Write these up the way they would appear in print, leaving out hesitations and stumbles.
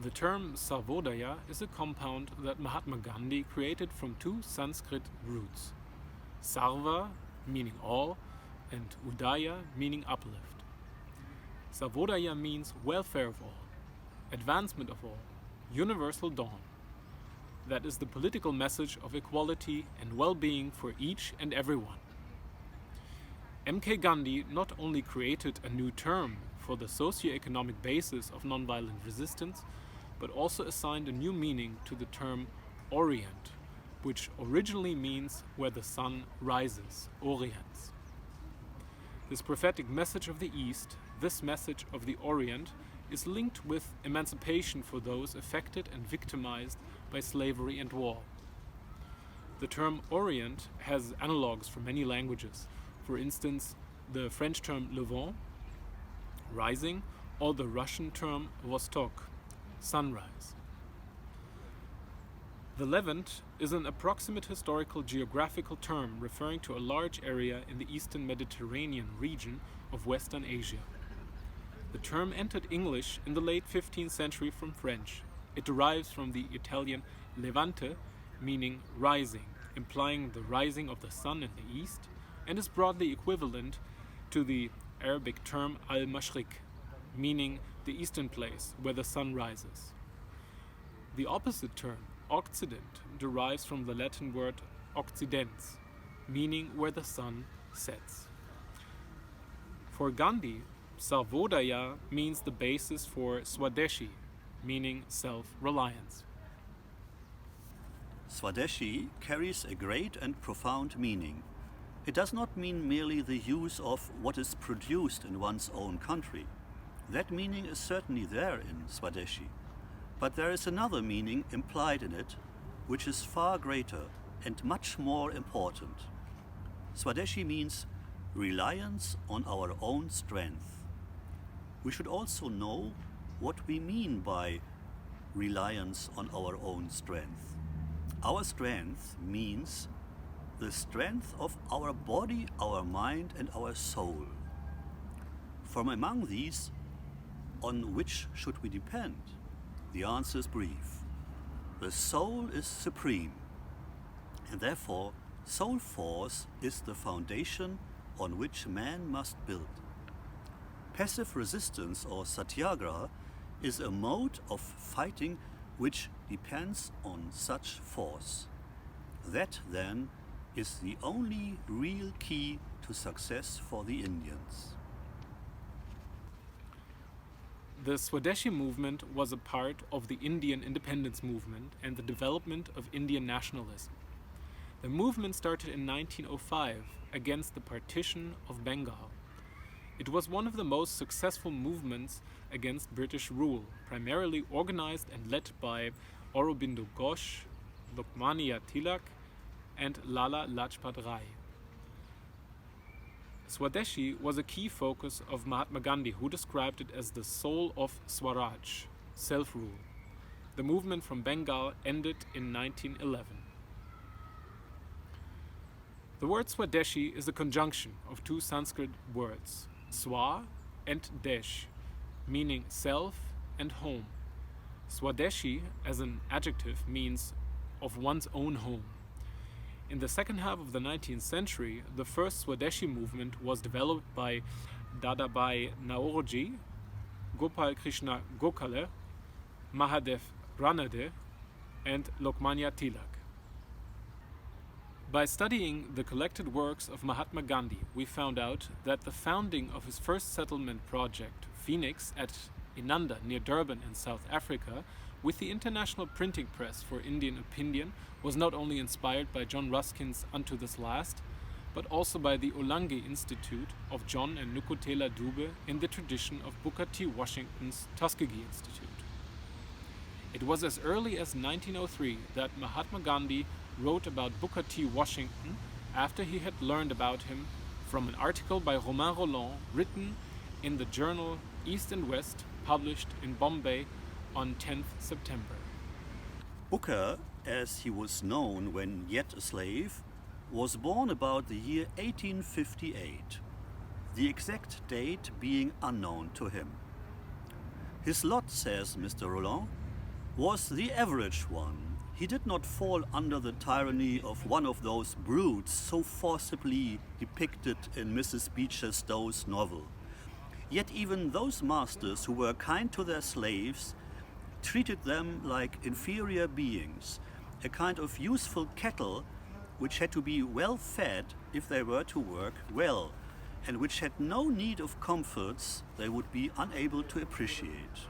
The term Sarvodaya is a compound that Mahatma Gandhi created from two Sanskrit roots, Sarva, meaning all, and Udaya, meaning uplift. Sarvodaya means welfare of all, advancement of all, universal dawn. That is the political message of equality and well-being for each and everyone. M.K. Gandhi not only created a new term for the socio-economic basis of nonviolent resistance, but also assigned a new meaning to the term Orient, which originally means where the sun rises, Orients. This prophetic message of the East, this message of the Orient, is linked with emancipation for those affected and victimized by slavery and war. The term Orient has analogues from many languages, for instance, the French term Levant, rising, or the Russian term Vostok, sunrise. The Levant is an approximate historical geographical term referring to a large area in the eastern Mediterranean region of Western Asia. The term entered English in the late 15th century from French. It derives from the Italian levante, meaning rising, implying the rising of the sun in the east, and is broadly equivalent to the Arabic term al-Mashriq, meaning the eastern place where the sun rises. The opposite term, Occident, derives from the Latin word occidens, meaning where the sun sets. For Gandhi, Sarvodaya means the basis for Swadeshi, meaning self-reliance. Swadeshi carries a great and profound meaning. It does not mean merely the use of what is produced in one's own country. That meaning is certainly there in Swadeshi, but there is another meaning implied in it, which is far greater and much more important. Swadeshi means reliance on our own strength. We should also know what we mean by reliance on our own strength. Our strength means the strength of our body, our mind, and our soul. From among these, on which should we depend? The answer is brief. The soul is supreme, and therefore soul force is the foundation on which man must build. Passive resistance, or satyagraha, is a mode of fighting which depends on such force. That, then, is the only real key to success for the Indians. The Swadeshi movement was a part of the Indian independence movement and the development of Indian nationalism. The movement started in 1905 against the partition of Bengal. It was one of the most successful movements against British rule, primarily organized and led by Aurobindo Ghosh, Lokmanya Tilak, and Lala Lajpat Rai. Swadeshi was a key focus of Mahatma Gandhi, who described it as the soul of Swaraj, self-rule. The movement from Bengal ended in 1911. The word Swadeshi is a conjunction of two Sanskrit words, Swa and Desh, meaning self and home. Swadeshi, as an adjective, means of one's own home. In the second half of the 19th century, the first Swadeshi movement was developed by Dadabhai Naoroji, Gopal Krishna Gokhale, Mahadev Ranade, and Lokmanya Tilak. By studying the collected works of Mahatma Gandhi, we found out that the founding of his first settlement project, Phoenix, at Inanda near Durban in South Africa, with the International Printing Press for Indian Opinion, was not only inspired by John Ruskin's Unto This Last, but also by the Olange Institute of John and Nukutela Dube in the tradition of Booker T. Washington's Tuskegee Institute. It was as early as 1903 that Mahatma Gandhi wrote about Booker T. Washington after he had learned about him from an article by Romain Rolland written in the journal East and West, published in Bombay on 10th September. Booker, as he was known when yet a slave, was born about the year 1858, the exact date being unknown to him. His lot, says Mr. Rolland, was the average one. He did not fall under the tyranny of one of those brutes so forcibly depicted in Mrs. Beecher Stowe's novel. Yet even those masters who were kind to their slaves treated them like inferior beings, a kind of useful cattle which had to be well fed if they were to work well, and which had no need of comforts they would be unable to appreciate.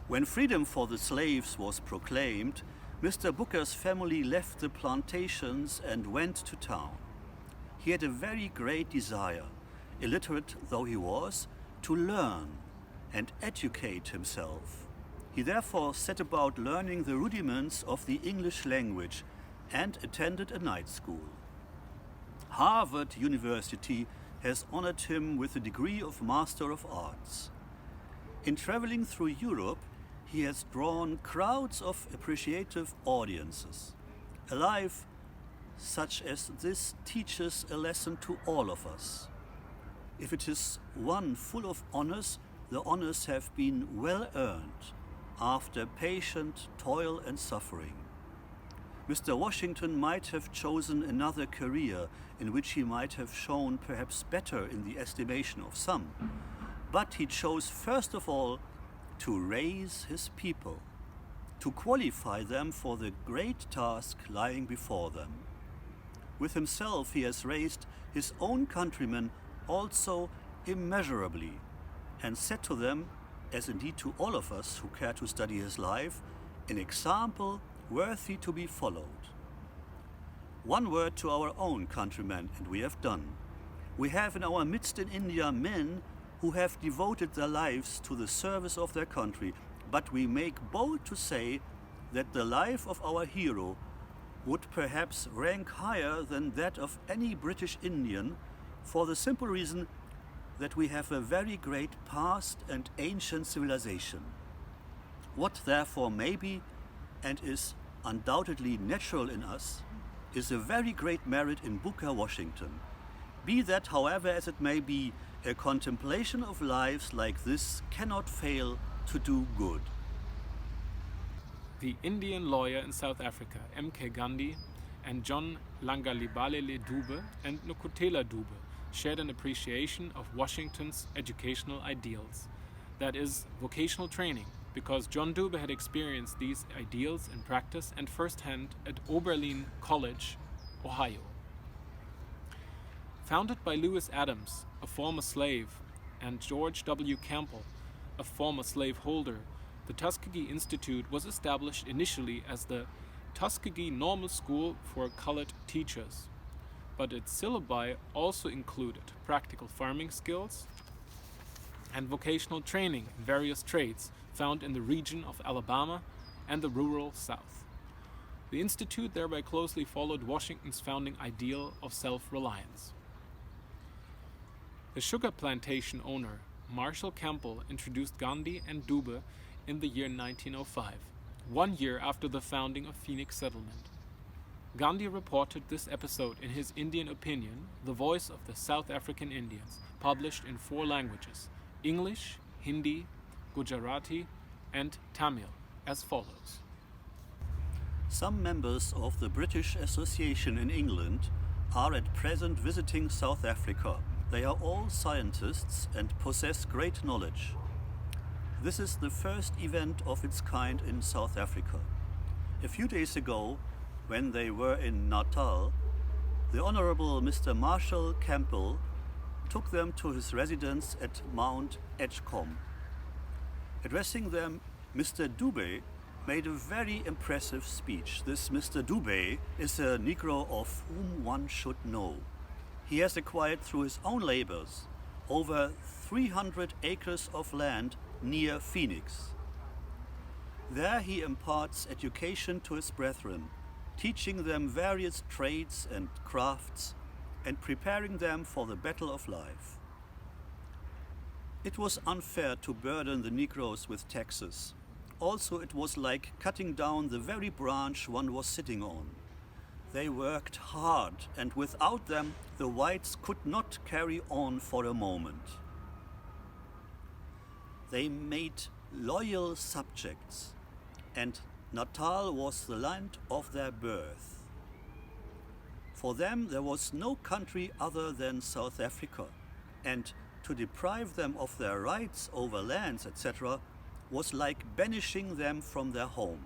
When freedom for the slaves was proclaimed, Mr. Booker's family left the plantations and went to town. He had a very great desire, illiterate though he was, to learn and educate himself. He therefore set about learning the rudiments of the English language and attended a night school. Harvard University has honored him with the degree of Master of Arts. In traveling through Europe, he has drawn crowds of appreciative audiences. A life such as this teaches a lesson to all of us. If it is one full of honors, the honors have been well earned after patient toil and suffering. Mr. Washington might have chosen another career in which he might have shown perhaps better in the estimation of some, but he chose first of all to raise his people, to qualify them for the great task lying before them. With himself he has raised his own countrymen also immeasurably, and set to them, as indeed to all of us who care to study his life, an example worthy to be followed. One word to our own countrymen, and we have done. We have in our midst in India men who have devoted their lives to the service of their country, but we make bold to say that the life of our hero would perhaps rank higher than that of any British Indian, for the simple reason that we have a very great past and ancient civilization. What therefore may be and is undoubtedly natural in us is a very great merit in Booker Washington. Be that however as it may be, a contemplation of lives like this cannot fail to do good. The Indian lawyer in South Africa, M.K. Gandhi, and John Langalibalele Dube and Nkutela Dube shared an appreciation of Washington's educational ideals, that is, vocational training, because John Dube had experienced these ideals in practice and firsthand at Oberlin College, Ohio. Founded by Lewis Adams, a former slave, and George W. Campbell, a former slaveholder, the Tuskegee Institute was established initially as the Tuskegee Normal School for Colored Teachers, but its syllabi also included practical farming skills and vocational training in various trades found in the region of Alabama and the rural South. The Institute thereby closely followed Washington's founding ideal of self-reliance. The sugar plantation owner, Marshall Campbell, introduced Gandhi and Dube in the year 1905, 1 year after the founding of Phoenix Settlement. Gandhi reported this episode in his Indian Opinion, The Voice of the South African Indians, published in 4 languages, English, Hindi, Gujarati, and Tamil, as follows. Some members of the British Association in England are at present visiting South Africa. They are all scientists and possess great knowledge. This is the first event of its kind in South Africa. A few days ago, when they were in Natal, the Honorable Mr. Marshall Campbell took them to his residence at Mount Edgecombe. Addressing them, Mr. Dube made a very impressive speech. This Mr. Dube is a Negro of whom one should know. He has acquired through his own labors over 300 acres of land near Phoenix. There he imparts education to his brethren, teaching them various trades and crafts and preparing them for the battle of life. It was unfair to burden the Negroes with taxes. Also, it was like cutting down the very branch one was sitting on. They worked hard, and without them, the whites could not carry on for a moment. They made loyal subjects, and Natal was the land of their birth. For them there was no country other than South Africa, and to deprive them of their rights over lands, etc., was like banishing them from their home.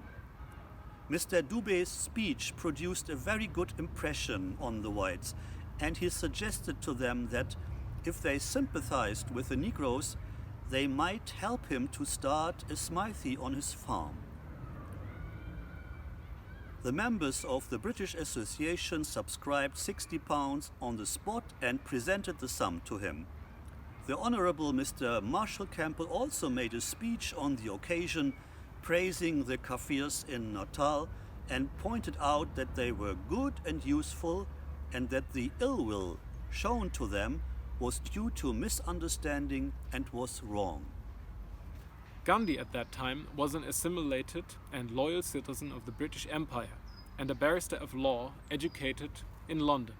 Mr. Dube's speech produced a very good impression on the whites, and he suggested to them that if they sympathized with the Negroes, they might help him to start a smithy on his farm. The members of the British Association subscribed £60 on the spot and presented the sum to him. The Honourable Mr. Marshall Campbell also made a speech on the occasion, praising the Kaffirs in Natal and pointed out that they were good and useful, and that the ill will shown to them was due to misunderstanding and was wrong. Gandhi at that time was an assimilated and loyal citizen of the British Empire and a barrister of law educated in London.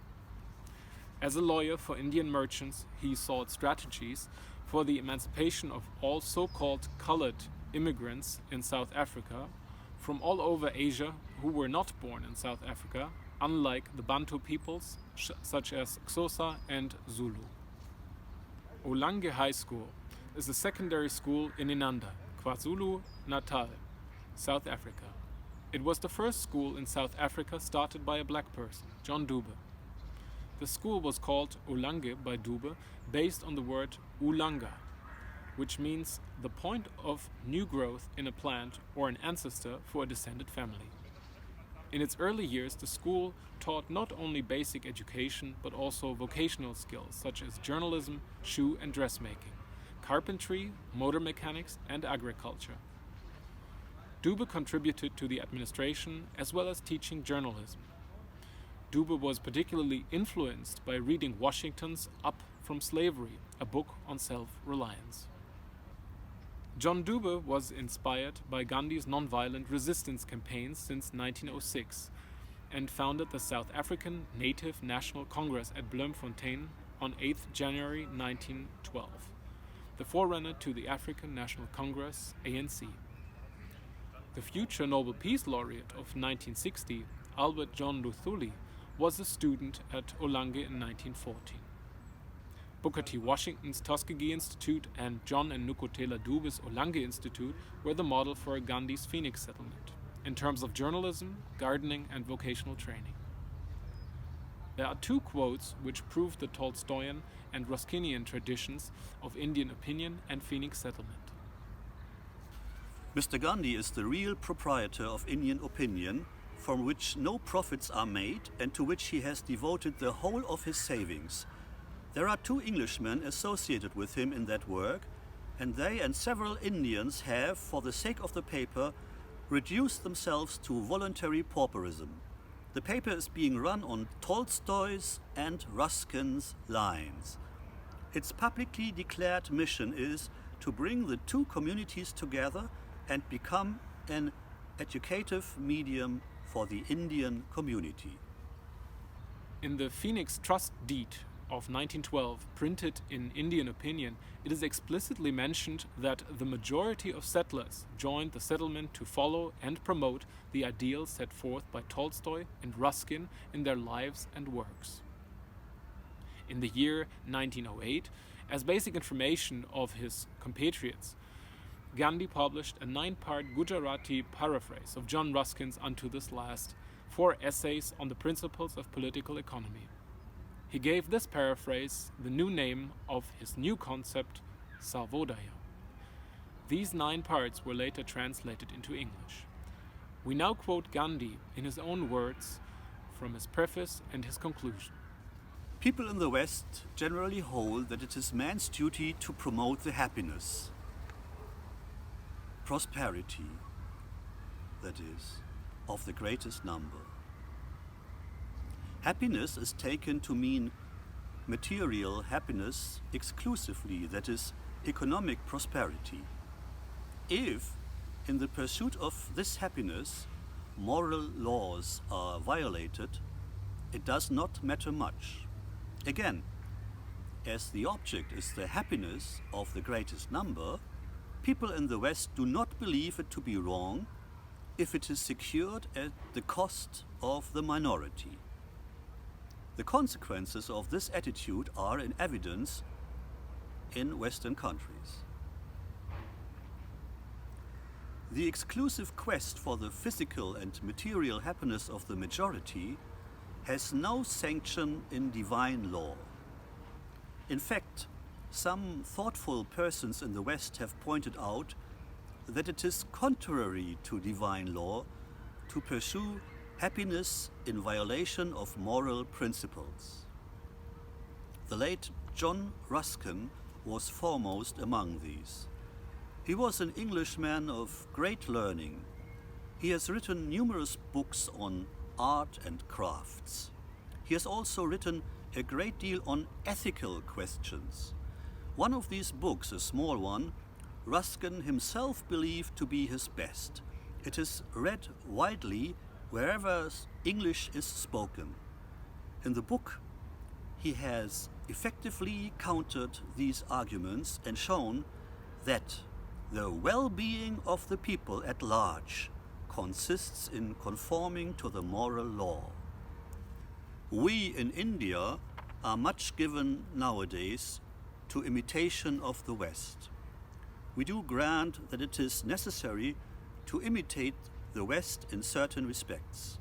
As a lawyer for Indian merchants, he sought strategies for the emancipation of all so-called colored immigrants in South Africa from all over Asia who were not born in South Africa, unlike the Bantu peoples such as Xhosa and Zulu. Ulange High School is a secondary school in Inanda, KwaZulu-Natal, South Africa. It was the first school in South Africa started by a black person, John Dube. The school was called Ulange by Dube based on the word Ulanga, which means the point of new growth in a plant or an ancestor for a descended family. In its early years, the school taught not only basic education but also vocational skills such as journalism, shoe and dressmaking, carpentry, motor mechanics and agriculture. Dube contributed to the administration as well as teaching journalism. Dube was particularly influenced by reading Washington's Up from Slavery, a book on self-reliance. John Dube was inspired by Gandhi's nonviolent resistance campaigns since 1906 and founded the South African Native National Congress at Bloemfontein on 8th January 1912, the forerunner to the African National Congress, ANC. The future Nobel Peace Laureate of 1960, Albert John Luthuli, was a student at Ulange in 1914. Booker T. Washington's Tuskegee Institute and John and Nkutela Dube's Ulange Institute were the model for Gandhi's Phoenix settlement, in terms of journalism, gardening and vocational training. There are two quotes which prove the Tolstoyan and Ruskinian traditions of Indian opinion and Phoenix settlement. Mr. Gandhi is the real proprietor of Indian opinion, from which no profits are made and to which he has devoted the whole of his savings. There are two Englishmen associated with him in that work, and they and several Indians have, for the sake of the paper, reduced themselves to voluntary pauperism. The paper is being run on Tolstoy's and Ruskin's lines. Its publicly declared mission is to bring the two communities together and become an educative medium for the Indian community. In the Phoenix Trust Deed of 1912, printed in Indian opinion, it is explicitly mentioned that the majority of settlers joined the settlement to follow and promote the ideals set forth by Tolstoy and Ruskin in their lives and works. In the year 1908, as basic information of his compatriots, Gandhi published a 9-part Gujarati paraphrase of John Ruskin's Unto This Last, 4 essays on the principles of political economy. He gave this paraphrase the new name of his new concept, Sarvodaya. These 9 parts were later translated into English. We now quote Gandhi in his own words from his preface and his conclusion. People in the West generally hold that it is man's duty to promote the happiness, prosperity, that is, of the greatest number. Happiness is taken to mean material happiness exclusively, that is, economic prosperity. If, in the pursuit of this happiness, moral laws are violated, it does not matter much. Again, as the object is the happiness of the greatest number, people in the West do not believe it to be wrong if it is secured at the cost of the minority. The consequences of this attitude are in evidence in Western countries. The exclusive quest for the physical and material happiness of the majority has no sanction in divine law. In fact, some thoughtful persons in the West have pointed out that it is contrary to divine law to pursue happiness in violation of moral principles. The late John Ruskin was foremost among these. He was an Englishman of great learning. He has written numerous books on art and crafts. He has also written a great deal on ethical questions. One of these books, a small one, Ruskin himself believed to be his best. It is read widely wherever English is spoken. In the book, he has effectively countered these arguments and shown that the well-being of the people at large consists in conforming to the moral law. We in India are much given nowadays to imitation of the West. We do grant that it is necessary to imitate the West in certain respects.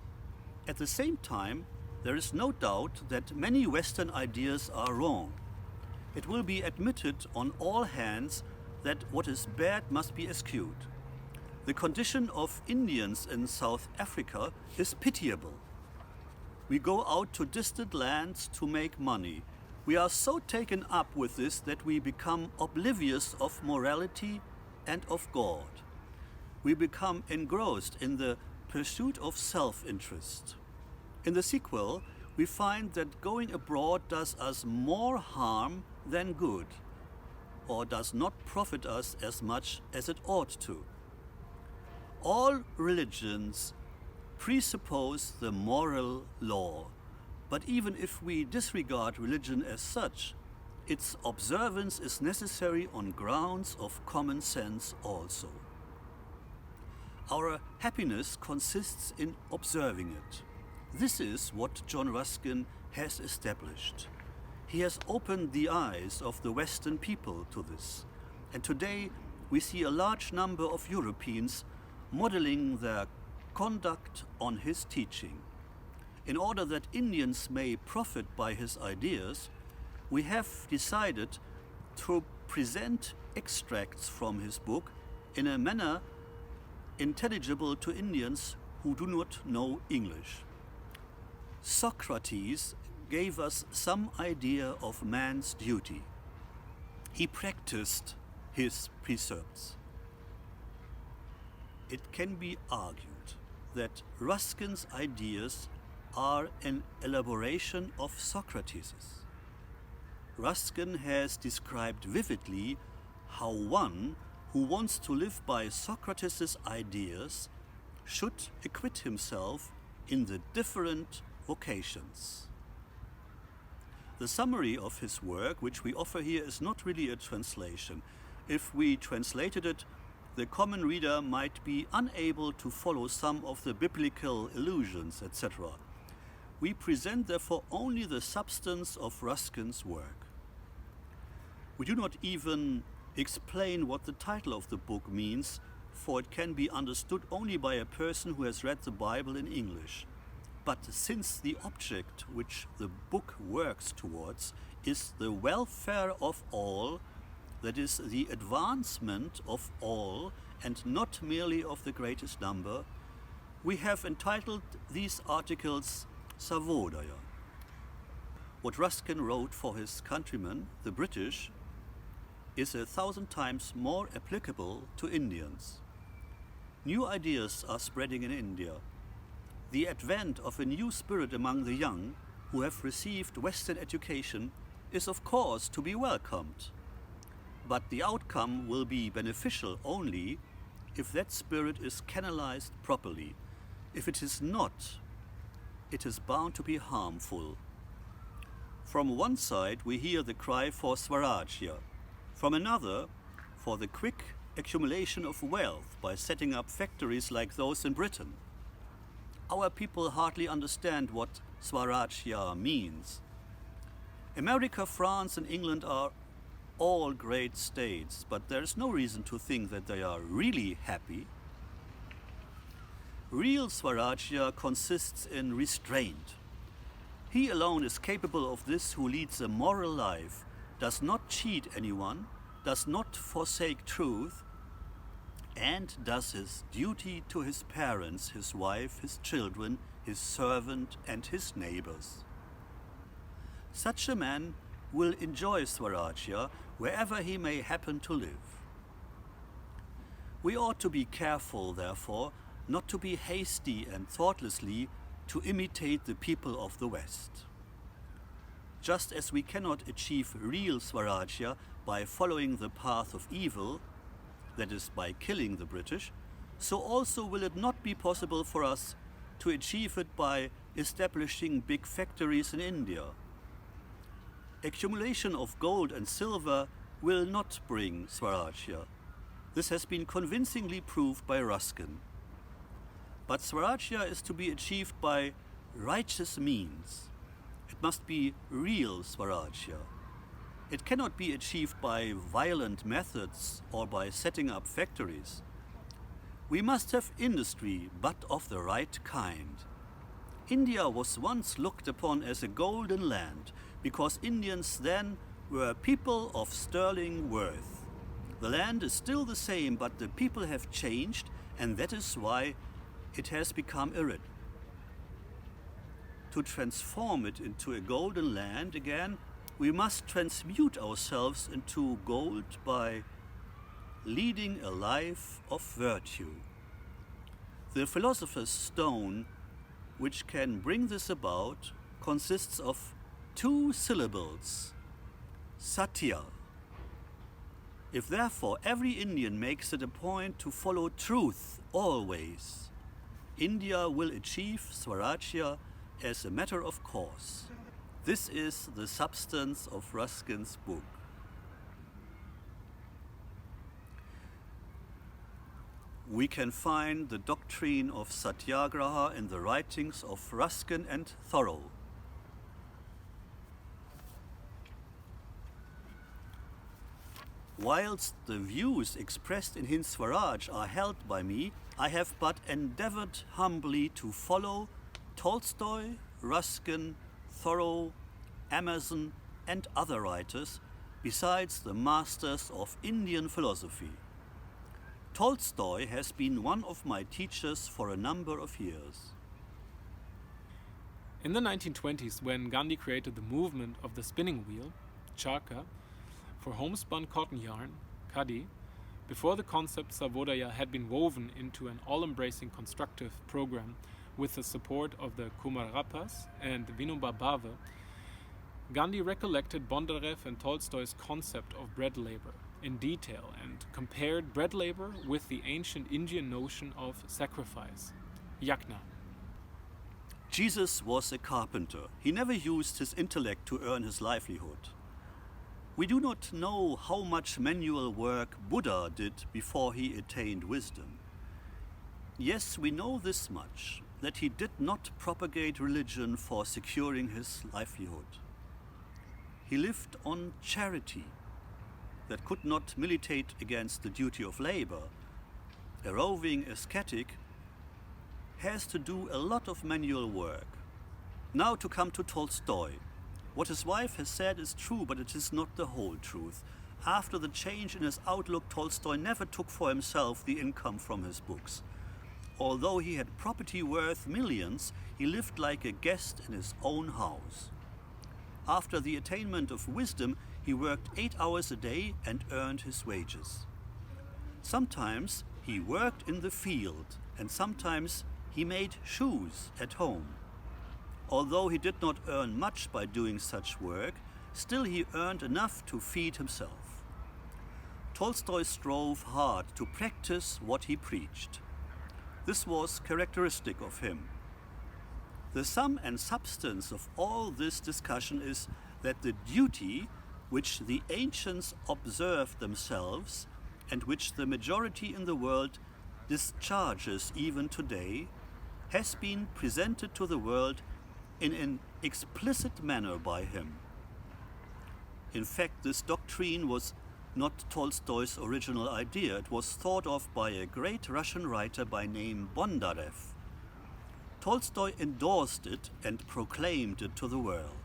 At the same time, there is no doubt that many Western ideas are wrong. It will be admitted on all hands that what is bad must be eschewed. The condition of Indians in South Africa is pitiable. We go out to distant lands to make money. We are so taken up with this that we become oblivious of morality and of God. We become engrossed in the pursuit of self-interest. In the sequel, we find that going abroad does us more harm than good, or does not profit us as much as it ought to. All religions presuppose the moral law, but even if we disregard religion as such, its observance is necessary on grounds of common sense also. Our happiness consists in observing it. This is what John Ruskin has established. He has opened the eyes of the Western people to this, and today we see a large number of Europeans modeling their conduct on his teaching. In order that Indians may profit by his ideas, we have decided to present extracts from his book in a manner intelligible to Indians who do not know English. Socrates gave us some idea of man's duty. He practiced his precepts. It can be argued that Ruskin's ideas are an elaboration of Socrates's. Ruskin has described vividly how one who wants to live by Socrates's ideas should acquit himself in the different vocations. The summary of his work, which we offer here, is not really a translation. If we translated it, the common reader might be unable to follow some of the biblical allusions, etc. We present therefore only the substance of Ruskin's work. We do not even explain what the title of the book means, for it can be understood only by a person who has read the Bible in English. But since the object which the book works towards is the welfare of all, that is, the advancement of all and not merely of the greatest number, we have entitled these articles Sarvodaya. What Ruskin wrote for his countrymen, the British, is 1,000 times more applicable to Indians. New ideas are spreading in India. The advent of a new spirit among the young who have received Western education is of course to be welcomed. But the outcome will be beneficial only if that spirit is canalized properly. If it is not, it is bound to be harmful. From one side we hear the cry for Swarajya, from another for the quick accumulation of wealth by setting up factories like those in Britain. Our people hardly understand what Swarajya means. America, France, and England are all great states, but there is no reason to think that they are really happy. Real Swarajya consists in restraint. He alone is capable of this who leads a moral life, does not cheat anyone, does not forsake truth, and does his duty to his parents, his wife, his children, his servant, and his neighbors. Such a man will enjoy Swarajya wherever he may happen to live. We ought to be careful, therefore, not to be hasty and thoughtlessly to imitate the people of the West. Just as we cannot achieve real Swarajya by following the path of evil, that is, by killing the British, so also will it not be possible for us to achieve it by establishing big factories in India. Accumulation of gold and silver will not bring Swarajya. This has been convincingly proved by Ruskin. But Swarajya is to be achieved by righteous means. It must be real Swarajya. It cannot be achieved by violent methods or by setting up factories. We must have industry, but of the right kind. India was once looked upon as a golden land because Indians then were people of sterling worth. The land is still the same, but the people have changed, and that is why it has become arid. To transform it into a golden land again, we must transmute ourselves into gold by leading a life of virtue. The philosopher's stone, which can bring this about, consists of 2 syllables, satya. If therefore every Indian makes it a point to follow truth always, India will achieve Swarajya as a matter of course. This is the substance of Ruskin's book. We can find the doctrine of Satyagraha in the writings of Ruskin and Thoreau. Whilst the views expressed in Hind Swaraj are held by me, I have but endeavored humbly to follow Tolstoy, Ruskin, Thoreau, Emerson, and other writers, besides the masters of Indian philosophy. Tolstoy has been one of my teachers for a number of years. In the 1920s, when Gandhi created the movement of the spinning wheel, charkha, for homespun cotton yarn, khadi, before the concept Sarvodaya had been woven into an all-embracing constructive program with the support of the Kumarappas and Vinoba Bhave, Gandhi recollected Bondarev and Tolstoy's concept of bread labor in detail and compared bread labor with the ancient Indian notion of sacrifice, yajna. Jesus was a carpenter. He never used his intellect to earn his livelihood. We do not know how much manual work Buddha did before he attained wisdom. Yes, we know this much, that he did not propagate religion for securing his livelihood. He lived on charity that could not militate against the duty of labor. A roving ascetic has to do a lot of manual work. Now to come to Tolstoy. What his wife has said is true, but it is not the whole truth. After the change in his outlook, Tolstoy never took for himself the income from his books. Although he had property worth millions, he lived like a guest in his own house. After the attainment of wisdom, he worked 8 hours a day and earned his wages. Sometimes he worked in the field, and sometimes he made shoes at home. Although he did not earn much by doing such work, still he earned enough to feed himself. Tolstoy strove hard to practice what he preached. This was characteristic of him. The sum and substance of all this discussion is that the duty which the ancients observed themselves and which the majority in the world discharges even today, has been presented to the world in an explicit manner by him. In fact, this doctrine was not Tolstoy's original idea. It was thought of by a great Russian writer by name Bondarev. Tolstoy endorsed it and proclaimed it to the world.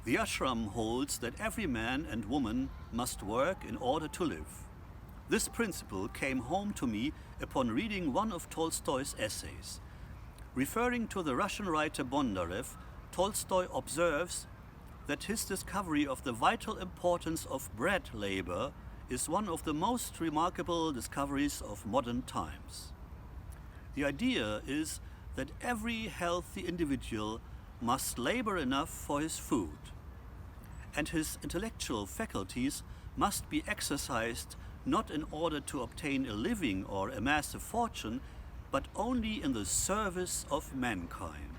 The ashram holds that every man and woman must work in order to live. This principle came home to me upon reading one of Tolstoy's essays. Referring to the Russian writer Bondarev, Tolstoy observes that his discovery of the vital importance of bread labor is one of the most remarkable discoveries of modern times. The idea is that every healthy individual must labor enough for his food, and his intellectual faculties must be exercised not in order to obtain a living or amass a fortune, but only in the service of mankind.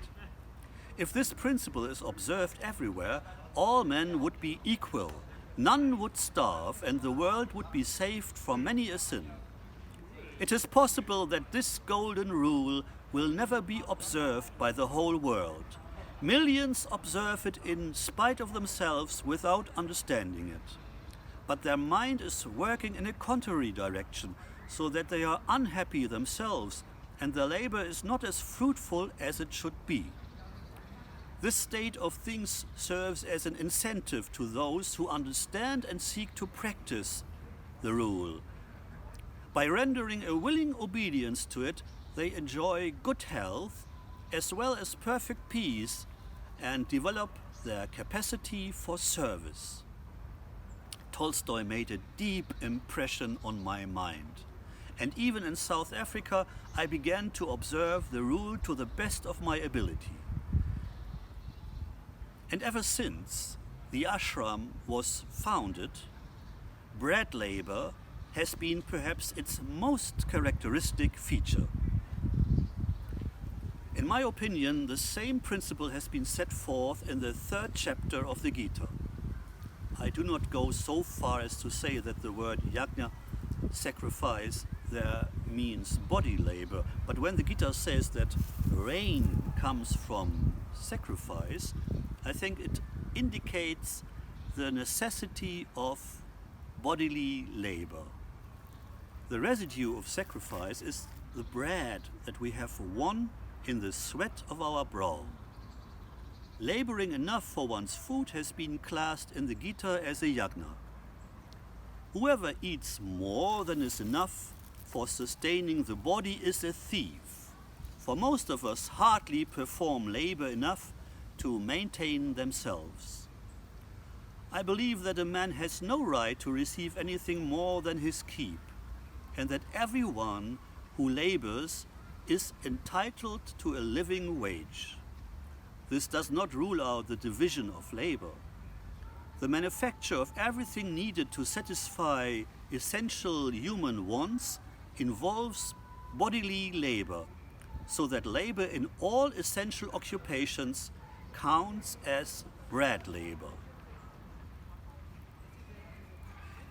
If this principle is observed everywhere, all men would be equal, none would starve, and the world would be saved from many a sin. It is possible that this golden rule will never be observed by the whole world. Millions observe it in spite of themselves without understanding it. But their mind is working in a contrary direction, so that they are unhappy themselves, and their labor is not as fruitful as it should be. This state of things serves as an incentive to those who understand and seek to practice the rule. By rendering a willing obedience to it, they enjoy good health as well as perfect peace and develop their capacity for service. Tolstoy made a deep impression on my mind, and even in South Africa I began to observe the rule to the best of my ability. And ever since the ashram was founded, bread labor has been perhaps its most characteristic feature. In my opinion, the same principle has been set forth in the 3rd chapter of the Gita. I do not go so far as to say that the word yajna, sacrifice, there means body labor, but when the Gita says that rain comes from sacrifice, I think it indicates the necessity of bodily labor. The residue of sacrifice is the bread that we have won in the sweat of our brow. Laboring enough for one's food has been classed in the Gita as a yajna. Whoever eats more than is enough for sustaining the body is a thief, for most of us hardly perform labor enough to maintain themselves. I believe that a man has no right to receive anything more than his keep, and that everyone who labors is entitled to a living wage. This does not rule out the division of labor. The manufacture of everything needed to satisfy essential human wants involves bodily labor, so that labor in all essential occupations counts as bread labor.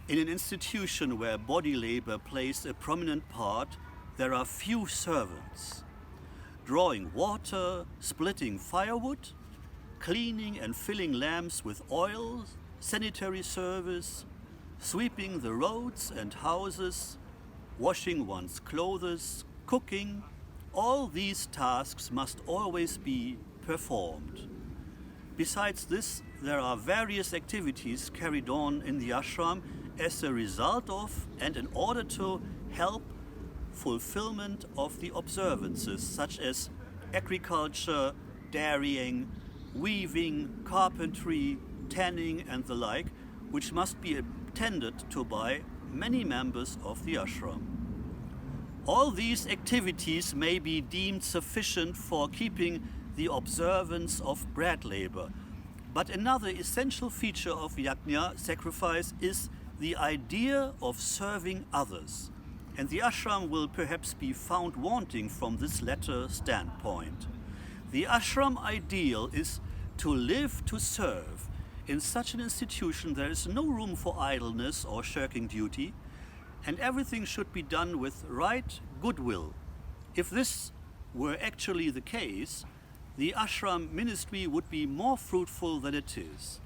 In an institution where body labor plays a prominent part, there are few servants. Drawing water, splitting firewood, cleaning and filling lamps with oil, sanitary service, sweeping the roads and houses, washing one's clothes, cooking, all these tasks must always be performed. Besides this, there are various activities carried on in the ashram as a result of and in order to help fulfillment of the observances, such as agriculture, dairying, weaving, carpentry, tanning and the like, which must be attended to by many members of the ashram. All these activities may be deemed sufficient for keeping the observance of bread labor, but another essential feature of yajna, sacrifice, is the idea of serving others, and the ashram will perhaps be found wanting from this latter standpoint. The ashram ideal is to live to serve, In such an institution, there is no room for idleness or shirking duty, and everything should be done with right goodwill. If this were actually the case, the ashram ministry would be more fruitful than it is.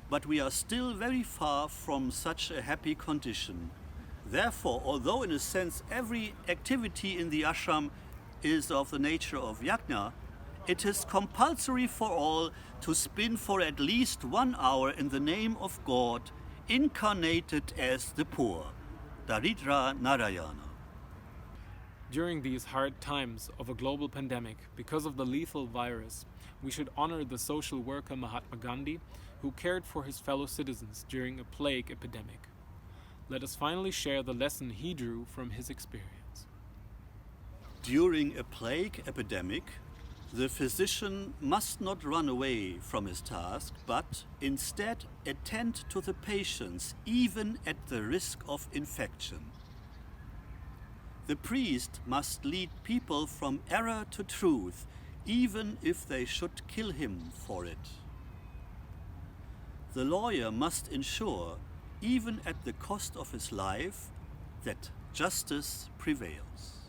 But we are still very far from such a happy condition. Therefore, although in a sense every activity in the ashram is of the nature of yajna, it is compulsory for all to spin for at least 1 hour in the name of God, incarnated as the poor, Daridra Narayana. During these hard times of a global pandemic, because of the lethal virus, we should honor the social worker Mahatma Gandhi, who cared for his fellow citizens during a plague epidemic. Let us finally share the lesson he drew from his experience. During a plague epidemic, the physician must not run away from his task, but instead attend to the patients, even at the risk of infection. The priest must lead people from error to truth, even if they should kill him for it. The lawyer must ensure, even at the cost of his life, that justice prevails.